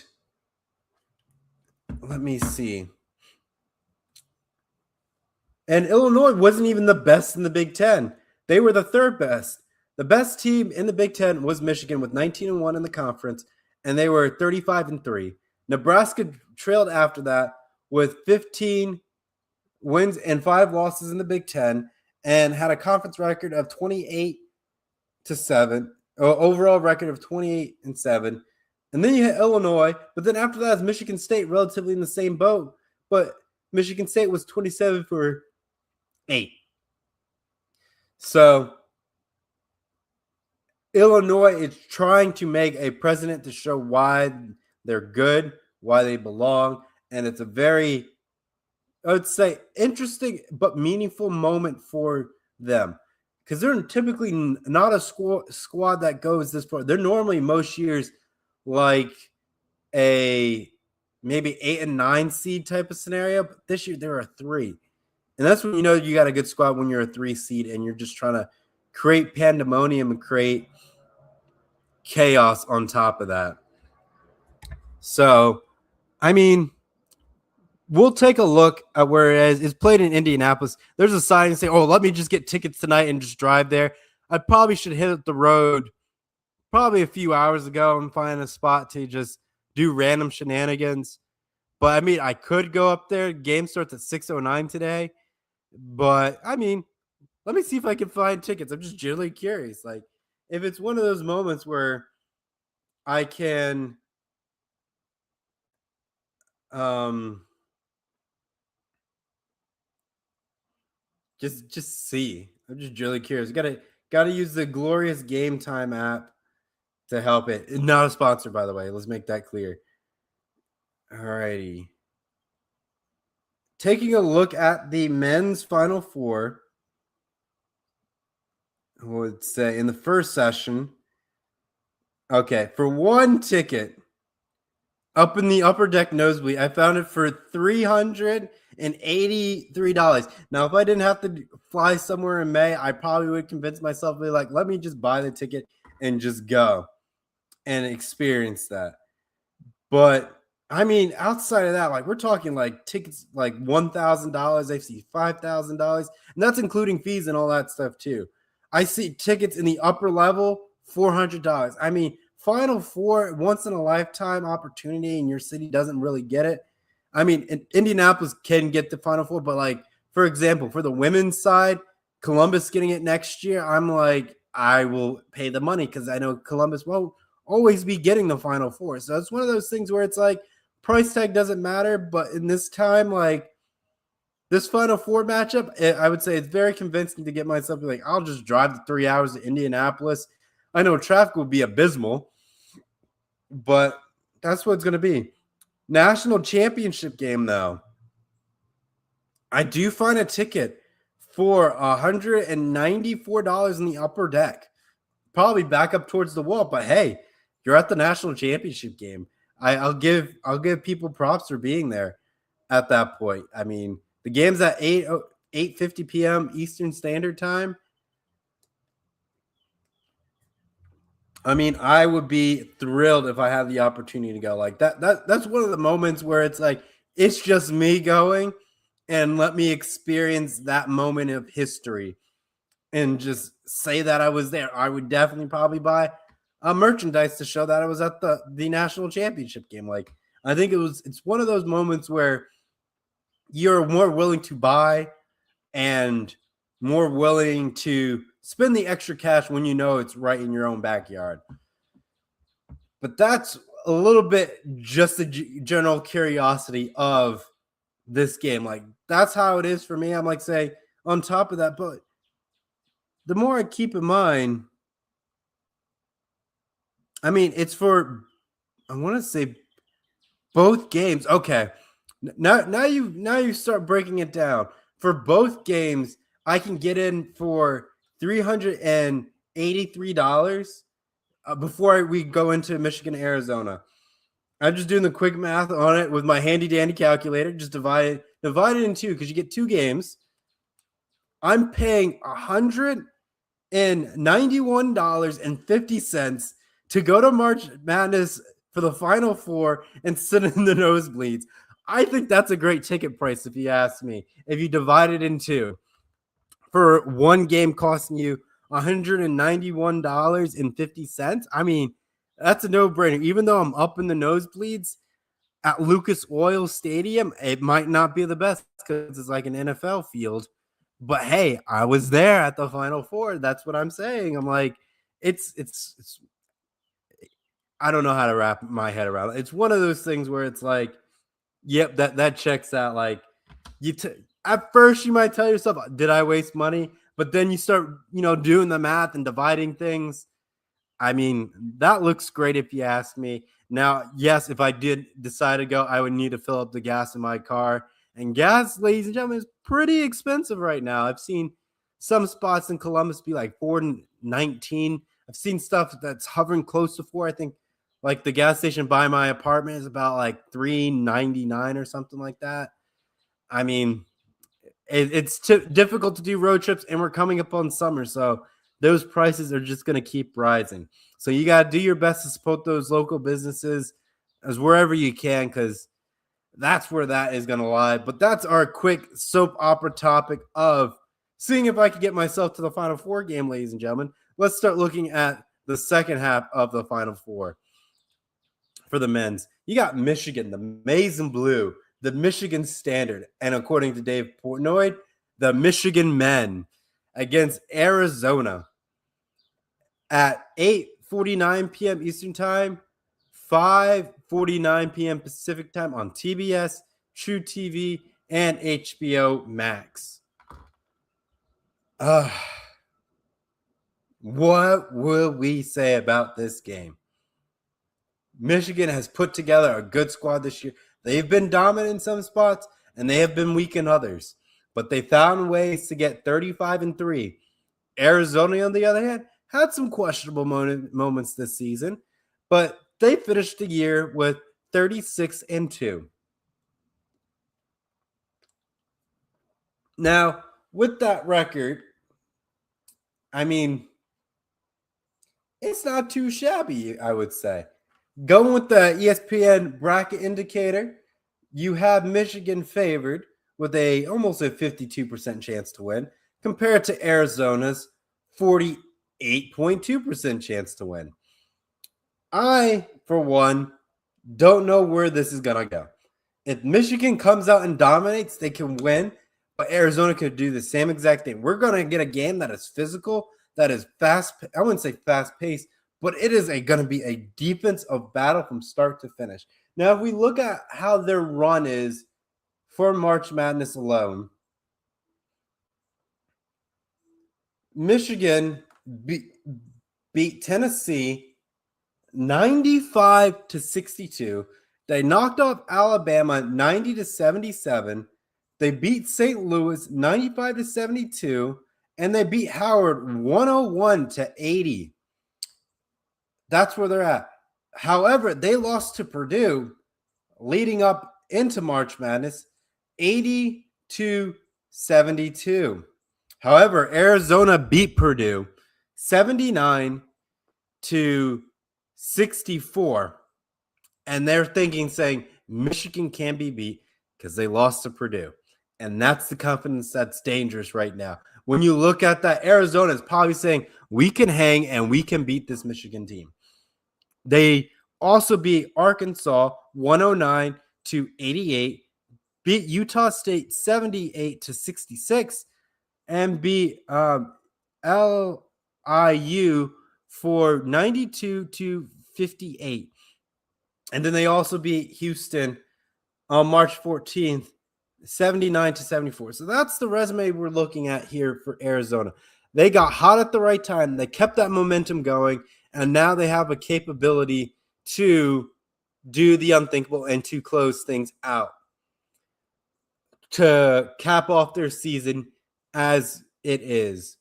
let me see. And Illinois wasn't even the best in the Big Ten. They were the third best. The best team in the Big Ten was Michigan with 19-1 in the conference, and they were 35-3. Nebraska trailed after that with 15 wins and 5 losses in the Big Ten, and had a conference record of 28-7, overall record of 28-7. And then you hit Illinois, but then after that is Michigan State, relatively in the same boat. But Michigan State was 27-8. So Illinois is trying to make a precedent to show why they're good, why they belong. And it's a very, I would say, interesting but meaningful moment for them. Because they're typically not a squad that goes this far. They're normally most years like a maybe 8 and 9 seed type of scenario. But this year they're a 3. And that's when you know you got a good squad, when you're a 3 seed and you're just trying to create pandemonium and create chaos on top of that. So, I mean, we'll take a look at where it is. It's played in Indianapolis. There's a sign saying, oh, let me just get tickets tonight and just drive there. I probably should hit the road probably a few hours ago and find a spot to just do random shenanigans. But, I mean, I could go up there. Game starts at 6:09 today. But, I mean, let me see if I can find tickets. I'm just genuinely curious. Like, if it's one of those moments where I can Just see. I'm just really curious. Gotta use the glorious Game Time app to help it. Not a sponsor, by the way. Let's make that clear. Alrighty. Taking a look at the men's Final Four. I would say in the first session. Okay, for one ticket up in the upper deck nosebleed, I found it for $383. Now, if I didn't have to fly somewhere in May, I probably would convince myself to be like, let me just buy the ticket and just go and experience that. But I mean, outside of that, like we're talking like tickets like $1,000. I see $5,000, and that's including fees and all that stuff too. I see tickets in the upper level, $400. I mean, Final Four, once in a lifetime opportunity, and your city doesn't really get it. I mean, Indianapolis can get the Final Four, but like, for example, for the women's side, Columbus getting it next year, I'm like, I will pay the money because I know Columbus won't always be getting the Final Four. So it's one of those things where it's like price tag doesn't matter, but in this time, like this Final Four matchup, I would say it's very convincing to get myself like, I'll just drive the 3 hours to Indianapolis. I know traffic will be abysmal, but that's what it's going to be. National championship game, though. I do find a ticket for $194 in the upper deck. Probably back up towards the wall, but hey, you're at the national championship game. I'll give people props for being there at that point. I mean, the game's at 8:50 p.m. Eastern Standard Time. I mean, I would be thrilled if I had the opportunity to go like that. That's one of the moments where it's like, it's just me going and let me experience that moment of history and just say that I was there. I would definitely probably buy merchandise to show that I was at the national championship game. Like, I think it's one of those moments where you're more willing to buy and more willing to spend the extra cash when you know it's right in your own backyard. But that's a little bit just a general curiosity of this game. Like, that's how it is for me. I'm like, say, on top of that, but the more I keep in mind, I mean, it's for, I want to say both games. Okay. Now you start breaking it down. For both games, I can get in for $383 before we go into Michigan, Arizona. I'm just doing the quick math on it with my handy dandy calculator. Just divide it in two because you get two games. I'm paying $191.50 to go to March Madness for the Final Four and sit in the nosebleeds. I think that's a great ticket price if you ask me. If you divide it in two, for one game costing you $191.50, I mean, that's a no-brainer. Even though I'm up in the nosebleeds at Lucas Oil Stadium, it might not be the best because it's like an NFL field. But hey, I was there at the Final Four. That's what I'm saying. I'm like, it's I don't know how to wrap my head around it. It's one of those things where it's like, yep, that checks out. Like, at first you might tell yourself, did I waste money? But then you start, doing the math and dividing things. I mean, that looks great if you ask me. Now, yes, if I did decide to go, I would need to fill up the gas in my car. And gas, ladies and gentlemen, is pretty expensive right now. I've seen some spots in Columbus be like $4.19. I've seen stuff that's hovering close to $4. I think like the gas station by my apartment is about like $3.99 or something like that. I mean, it's difficult to do road trips, and we're coming up on summer, so those prices are just going to keep rising. So you got to do your best to support those local businesses as wherever you can, because that's where that is going to lie. But that's our quick soap opera topic of seeing if I could get myself to the Final Four game, ladies and gentlemen. Let's start looking at the second half of the Final Four for the men's. You got Michigan, the Maize and Blue, the Michigan Standard, and according to Dave Portnoy, the Michigan Men against Arizona at 8:49 p.m. Eastern Time, 5:49 p.m. Pacific time on TBS, True TV, and HBO Max. What will we say about this game? Michigan has put together a good squad this year. They've been dominant in some spots, and they have been weak in others. But they found ways to get 35-3. Arizona, on the other hand, had some questionable moments this season, but they finished the year with 36-2. Now, with that record, I mean, it's not too shabby, I would say. Going with the ESPN bracket indicator, you have Michigan favored with almost a 52% chance to win, compared to Arizona's 48.2% chance to win. I, for one, don't know where this is going to go. If Michigan comes out and dominates, they can win, but Arizona could do the same exact thing. We're going to get a game that is physical, that is fast. I wouldn't say fast-paced, but it is going to be a defensive battle from start to finish. Now, if we look at how their run is for March Madness alone, Michigan beat Tennessee 95-62. They knocked off Alabama 90-77. They beat St. Louis 95-72, and they beat Howard 101-80. That's where they're at. However, they lost to Purdue leading up into March Madness 80-72. However, Arizona beat Purdue 79-64. And they're saying Michigan can be beat because they lost to Purdue. And that's the confidence that's dangerous right now. When you look at that, Arizona is probably saying we can hang and we can beat this Michigan team. They also beat Arkansas 109-88, beat Utah State 78-66, and beat LIU for 92-58. And then they also beat Houston on March 14th, 79-74. So that's the resume we're looking at here for Arizona. They got hot at the right time. They kept that momentum going, and now they have a capability to do the unthinkable and to close things out, to cap off their season as it is.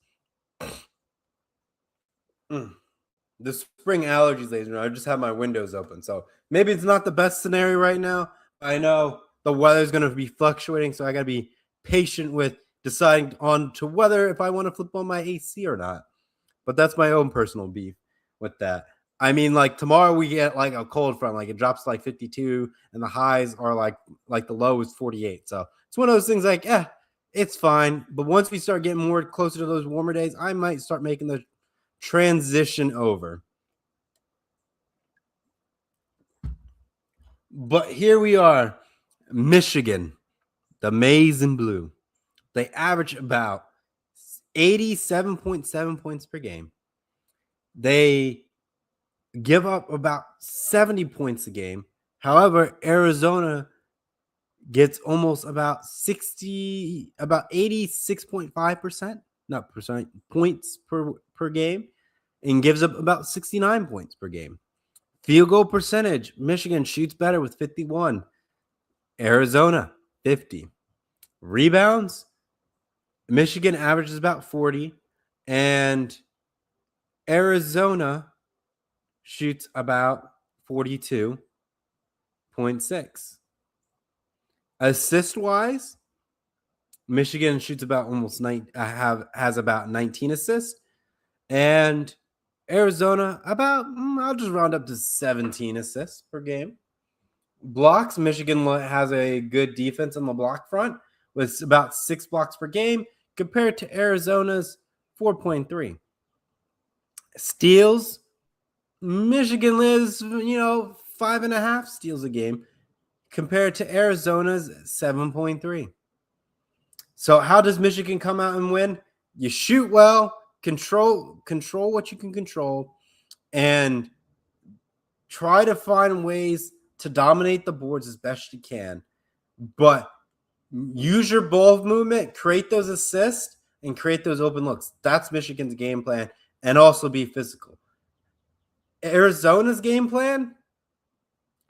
The spring allergies, ladies and gentlemen. I just have my windows open. So maybe it's not the best scenario right now. I know the weather's going to be fluctuating, so I got to be patient with deciding on to whether if I want to flip on my AC or not. But that's my own personal beef with that. I mean, like tomorrow we get like a cold front, like it drops to like 52 and the highs are like the low is 48. So it's one of those things like, it's fine. But once we start getting more closer to those warmer days, I might start making the transition over. But here we are, Michigan, the maize and blue. They average about 87.7 points per game. They give up about 70 points a game. However, Arizona gets almost about 86.5%, not percent, points per game, and gives up about 69 points per game. Field goal percentage, Michigan shoots better with 51. Arizona, 50. Rebounds, Michigan averages about 40, and Arizona shoots about 42.6. Assist-wise, Michigan shoots about has about 19 assists, and Arizona about, I'll just round up to 17 assists per game. Blocks, Michigan has a good defense on the block front with about 6 blocks per game compared to Arizona's 4.3. Steals, Michigan lives, 5.5 steals a game compared to Arizona's 7.3. So how does Michigan come out and win? You shoot well, control what you can control, and try to find ways to dominate the boards as best you can, but use your ball movement, create those assists, and create those open looks. That's Michigan's game plan, and also be physical. Arizona's game plan,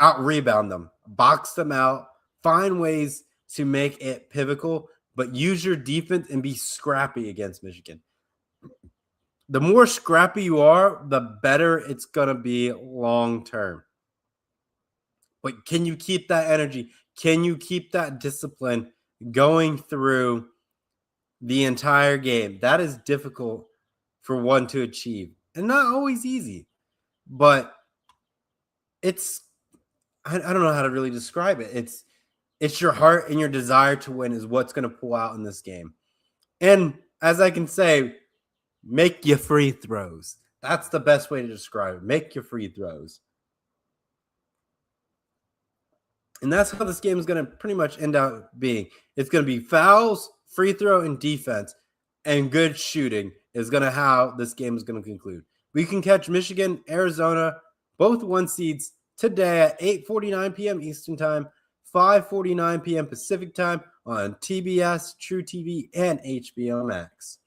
out-rebound them, box them out, find ways to make it pivotal, but use your defense and be scrappy against Michigan. The more scrappy you are, the better it's going to be long-term. But can you keep that energy? Can you keep that discipline going through the entire game? That is difficult for one to achieve, and not always easy, but it's, I don't know how to really describe it. It's your heart and your desire to win is what's going to pull out in this game. And as I can say, make your free throws. That's the best way to describe it. Make your free throws. And that's how this game is going to pretty much end up being. It's going to be fouls, free throw, and defense. And good shooting is going to how this game is going to conclude. We can catch Michigan, Arizona, both 1 seeds today at 8:49 p.m. Eastern Time, 5:49 p.m. Pacific Time on TBS, True TV, and HBO Max.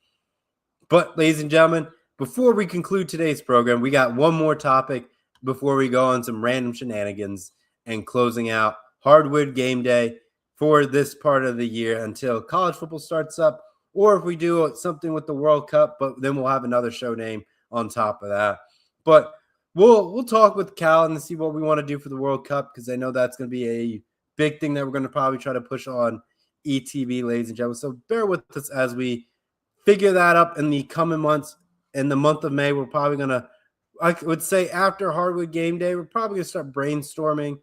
But, ladies and gentlemen, before we conclude today's program, we got one more topic before we go on some random shenanigans and closing out Hardwood Game Day for this part of the year until college football starts up, or if we do something with the World Cup, but then we'll have another show name on top of that. But we'll talk with Cal and see what we want to do for the World Cup, because I know that's going to be a big thing that we're going to probably try to push on ETV, ladies and gentlemen. So bear with us as we figure that up in the coming months. In the month of May, we're probably going to, I would say after Hardwood Game Day, we're probably going to start brainstorming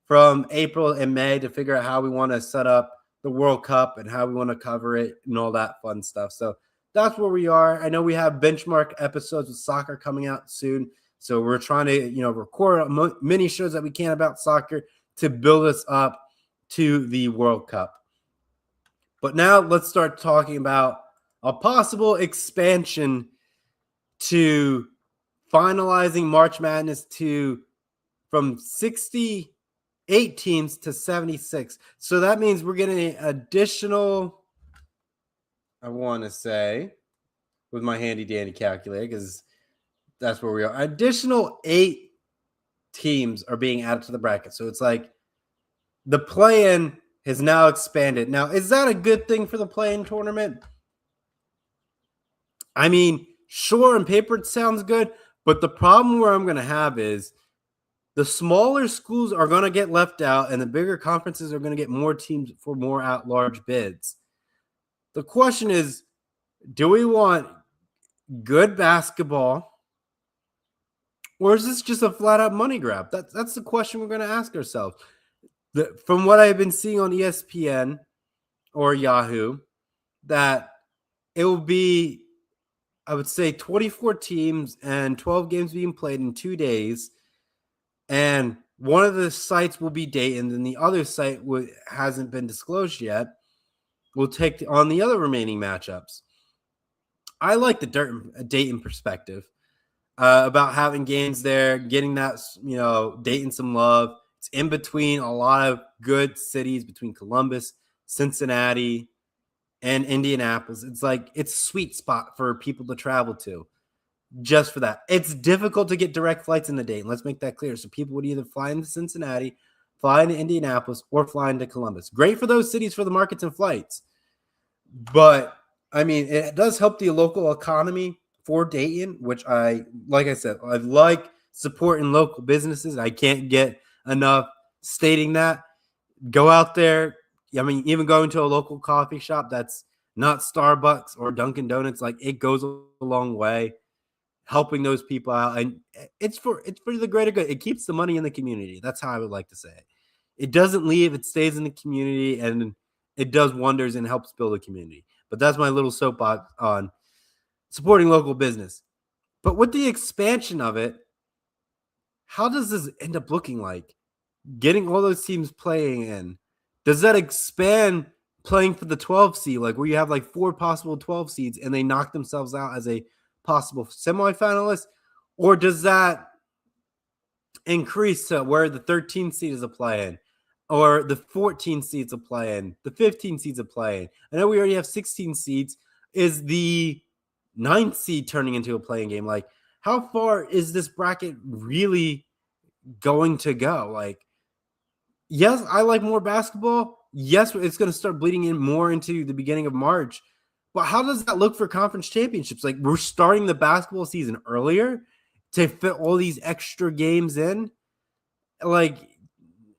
from April and May to figure out how we want to set up the World Cup and how we want to cover it and all that fun stuff. So that's where we are. I know we have benchmark episodes with soccer coming out soon. So we're trying to, record many shows that we can about soccer to build us up to the World Cup. But now let's start talking about a possible expansion to finalizing March Madness from 68 teams to 76. So that means we're getting an additional, I want to say, with my handy dandy calculator, because that's where we are. Additional 8 teams are being added to the bracket. So it's like the play-in has now expanded. Now, is that a good thing for the play-in tournament? I mean, sure, on paper it sounds good, but the problem where I'm going to have is the smaller schools are going to get left out and the bigger conferences are going to get more teams for more at-large bids. The question is, do we want good basketball, or is this just a flat-out money grab? That's the question we're going to ask ourselves. From what I've been seeing on ESPN or Yahoo, that it will be, I would say, 24 teams and 12 games being played in 2 days. And one of the sites will be Dayton, and the other site hasn't been disclosed yet. Will take on the other remaining matchups. I like the Dayton perspective about having games there, getting that, Dayton some love. It's in between a lot of good cities, between Columbus, Cincinnati, and Indianapolis. It's like it's a sweet spot for people to travel to just for that. It's difficult to get direct flights into Dayton. Let's make that clear. So people would either fly into Cincinnati, fly into Indianapolis, or fly into Columbus. Great for those cities for the markets and flights. But, I mean, it does help the local economy for Dayton, which like I said, I like supporting local businesses. I can't get enough stating that. Go out there. I mean, even going to a local coffee shop that's not Starbucks or Dunkin' Donuts, like, it goes a long way helping those people out. And it's for the greater good. It keeps the money in the community. That's how I would like to say it. It doesn't leave. It stays in the community, and it does wonders and helps build a community. But that's my little soapbox on supporting local business. But with the expansion of it, how does this end up looking like? Getting all those teams playing in. Does that expand playing for the 12 seed, like where you have like 4 possible 12 seeds and they knock themselves out as a possible semifinalist? Or does that increase to where the 13 seed is a play-in, or the 14 seeds a play-in, the 15 seeds a play-in. I know we already have 16 seeds. Is the 9th seed turning into a play-in game? Like, how far is this bracket really going to go? Like, yes, I like more basketball. Yes, it's going to start bleeding in more into the beginning of March. But how does that look for conference championships? Like, we're starting the basketball season earlier to fit all these extra games in. Like,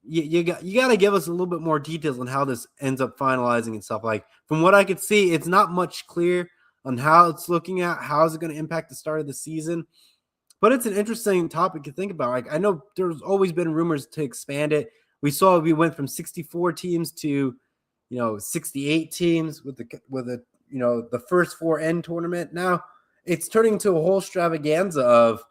you got to give us a little bit more details on how this ends up finalizing and stuff. Like, from what I could see, it's not much clear on how it's looking at. How is it going to impact the start of the season? But it's an interesting topic to think about. Like, I know there's always been rumors to expand it. We saw we went from 64 teams to, 68 teams with the first 4 end tournament. Now it's turning into a whole extravaganza of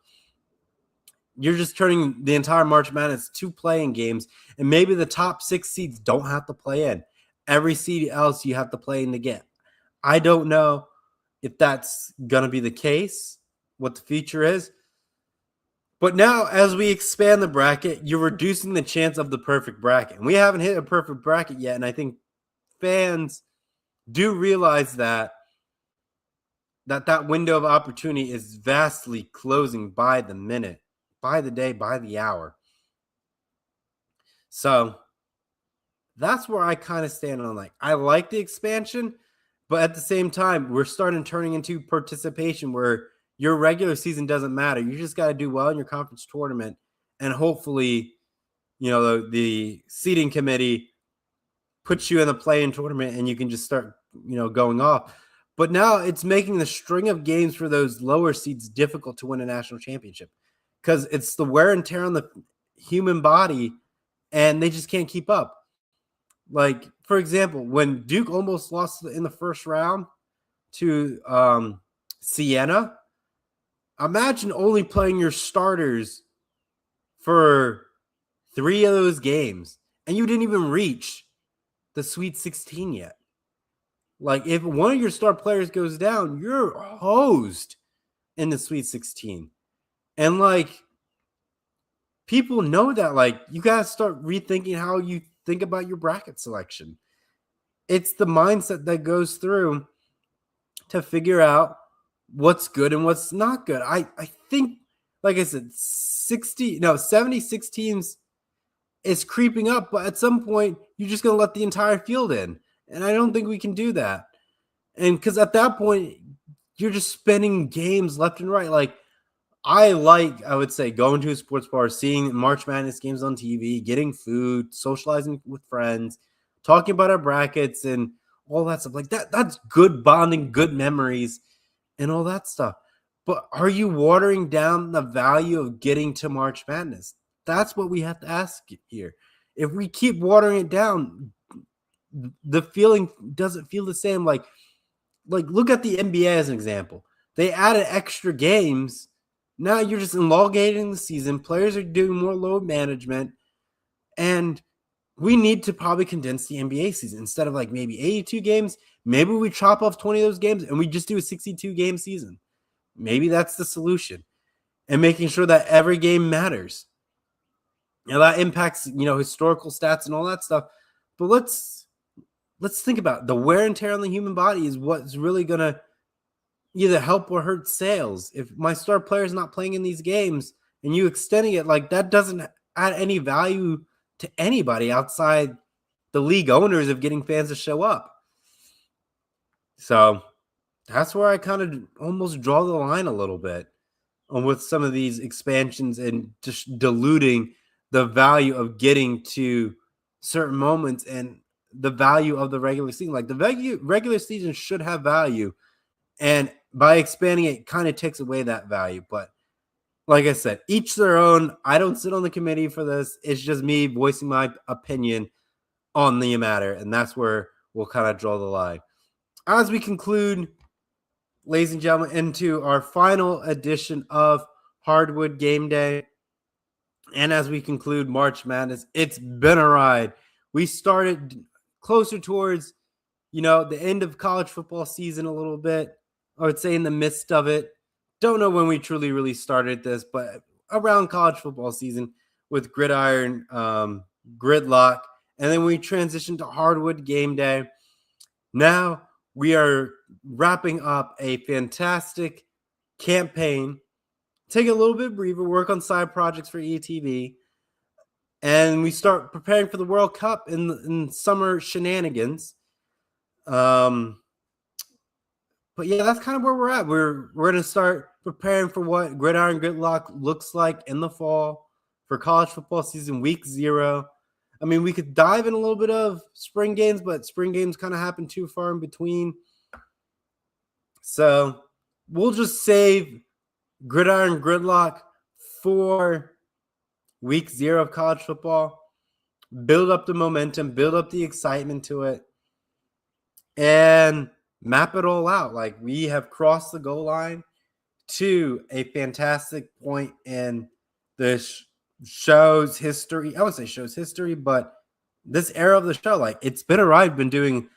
you're just turning the entire March Madness to play-in games, and maybe the top 6 seeds don't have to play in. Every seed else you have to play in to get. I don't know if that's going to be the case, what the future is. But now, as we expand the bracket, you're reducing the chance of the perfect bracket. And we haven't hit a perfect bracket yet, and I think fans do realize that window of opportunity is vastly closing by the minute, by the day, by the hour. So that's where I kind of stand on. Like, I like the expansion, but at the same time, we're turning into participation where your regular season doesn't matter. You just got to do well in your conference tournament, and hopefully, the seeding committee puts you in the play-in tournament, and you can just start, going off. But now it's making the string of games for those lower seeds difficult to win a national championship because it's the wear and tear on the human body, and they just can't keep up. Like, for example, when Duke almost lost in the first round to Siena, imagine only playing your starters for 3 of those games, and you didn't even reach the Sweet 16 yet. Like, if one of your star players goes down, you're hosed in the Sweet 16. And, like, people know that. Like, you got to start rethinking how you think about your bracket selection. It's the mindset that goes through to figure out what's good and what's not good. I think, like I said, 76 teams is creeping up, but at some point, you're just going to let the entire field in. And I don't think we can do that. And because at that point, you're just spending games left and right. Like, I would say, going to a sports bar, seeing March Madness games on TV, getting food, socializing with friends, talking about our brackets and all that stuff. Like, that's good bonding, good memories, and all that stuff. But are you watering down the value of getting to March Madness? That's what we have to ask here. If we keep watering it down, the feeling doesn't feel the same. Like look at the NBA as an example. They added extra games. Now you're just elongating the season. Players are doing more load management. And we need to probably condense the NBA season. Instead of like maybe 82 games, maybe we chop off 20 of those games and we just do a 62-game season. Maybe that's the solution. And making sure that every game matters. Now that impacts, historical stats and all that stuff. But let's think about it. The wear and tear on the human body is what's really going to either help or hurt sales. If my star player is not playing in these games and you extending it, like, that doesn't add any value to anybody outside the league owners of getting fans to show up. So that's where I kind of almost draw the line a little bit with some of these expansions and just diluting the value of getting to certain moments and the value of the regular season. Like, the regular season should have value, and by expanding it kind of takes away that value. But like I said, each their own. I don't sit on the committee for this. It's just me voicing my opinion on the matter, and that's where we'll kind of draw the line. As we conclude, ladies and gentlemen, into our final edition of Hardwood Game Day, and as we conclude March Madness, it's been a ride. We started closer towards, the end of college football season a little bit. I would say in the midst of it. Don't know when we truly really started this, but around college football season with Gridiron, Gridlock, and then we transitioned to Hardwood Gameday. Now we are wrapping up a fantastic campaign, take a little bit breather, work on side projects for ETV, and we start preparing for the World Cup in summer shenanigans. But yeah, that's kind of where we're at. We're going to start preparing for what Gridiron Gridlock looks like in the fall for college football season, week 0. I mean, we could dive in a little bit of spring games, but spring games kind of happen too far in between. So we'll just save Gridiron Gridlock for week 0 of college football, build up the momentum, build up the excitement to it, and map it all out. Like, we have crossed the goal line to a fantastic point in the show's history. I wouldn't say show's history, but this era of the show. Like, it's been a ride. I've been doing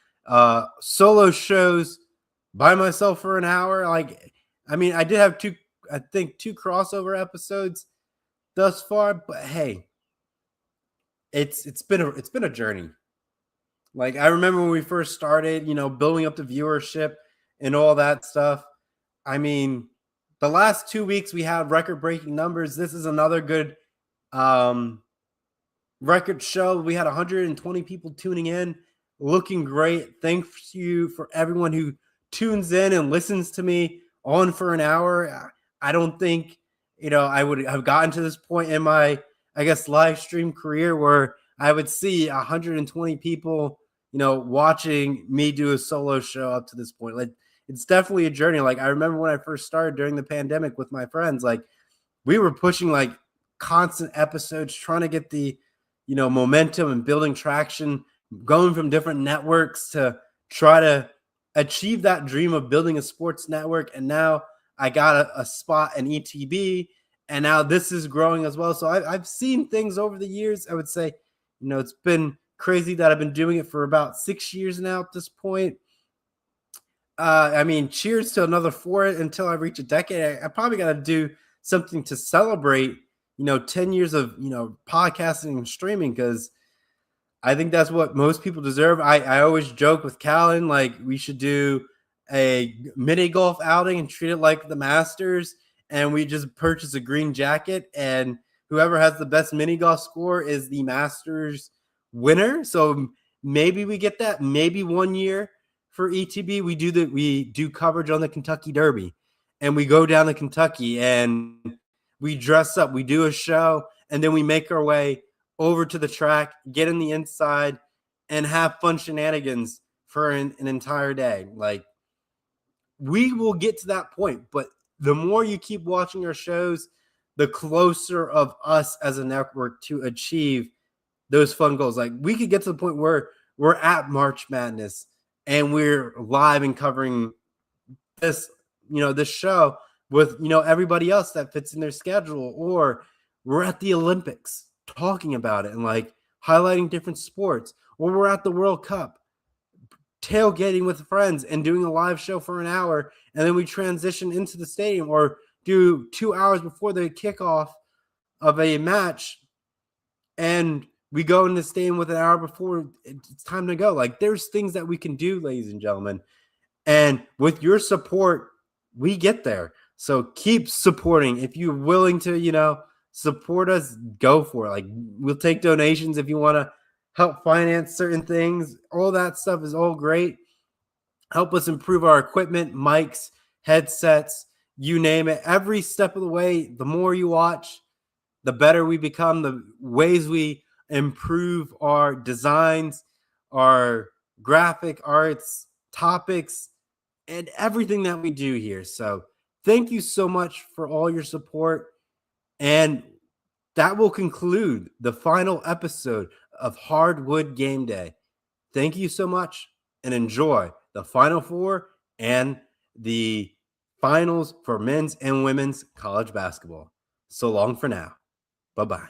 solo shows by myself for an hour. Like, I mean, I did have two crossover episodes thus far, but hey, it's been a journey. Like, I remember when we first started, building up the viewership and all that stuff. I mean, the last 2 weeks we had record-breaking numbers. This is another good record show. We had 120 people tuning in, looking great. Thank you for everyone who tunes in and listens to me on for an hour. I don't think, I would have gotten to this point in my, live stream career where I would see 120 people, watching me do a solo show up to this point. Like, it's definitely a journey. Like, I remember when I first started during the pandemic with my friends, like, we were pushing like constant episodes, trying to get the, momentum and building traction, going from different networks to try to achieve that dream of building a sports network. And now I got a spot in ETB, and now this is growing as well. So I've seen things over the years. I would say, it's been crazy that I've been doing it for about 6 years now at this point. I mean, cheers to another 4 until I reach a decade. I probably got to do something to celebrate, 10 years of, podcasting and streaming, because I think that's what most people deserve. I always joke with Callan, like, we should do a mini golf outing and treat it like the Masters, and we just purchase a green jacket, and whoever has the best mini golf score is the Masters winner. So maybe we get that. Maybe 1 year for ETB, we do coverage on the Kentucky Derby, and we go down to Kentucky and we dress up, we do a show, and then we make our way over to the track, get in the inside, and have fun shenanigans for an entire day. Like, we will get to that point, but the more you keep watching our shows, the closer of us as a network to achieve those fun goals. Like, we could get to the point where we're at March Madness and we're live and covering this, this show with, everybody else that fits in their schedule, or we're at the Olympics talking about it and like highlighting different sports, or we're at the World Cup tailgating with friends and doing a live show for an hour, and then we transition into the stadium, or do 2 hours before the kickoff of a match, and we go in the stadium with an hour before it's time to go. Like, there's things that we can do, ladies and gentlemen, and with your support, we get there. So keep supporting. If you're willing to, support us, go for it. Like, we'll take donations if you want to help finance certain things. All that stuff is all great. Help us improve our equipment, mics, headsets, you name it. Every step of the way, the more you watch, the better we become, the ways we improve our designs, our graphic arts, topics, and everything that we do here. So thank you so much for all your support. And that will conclude the final episode of Hardwood Gameday. Thank you so much, and enjoy the Final Four and the finals for men's and women's college basketball. So long for now. Bye-bye.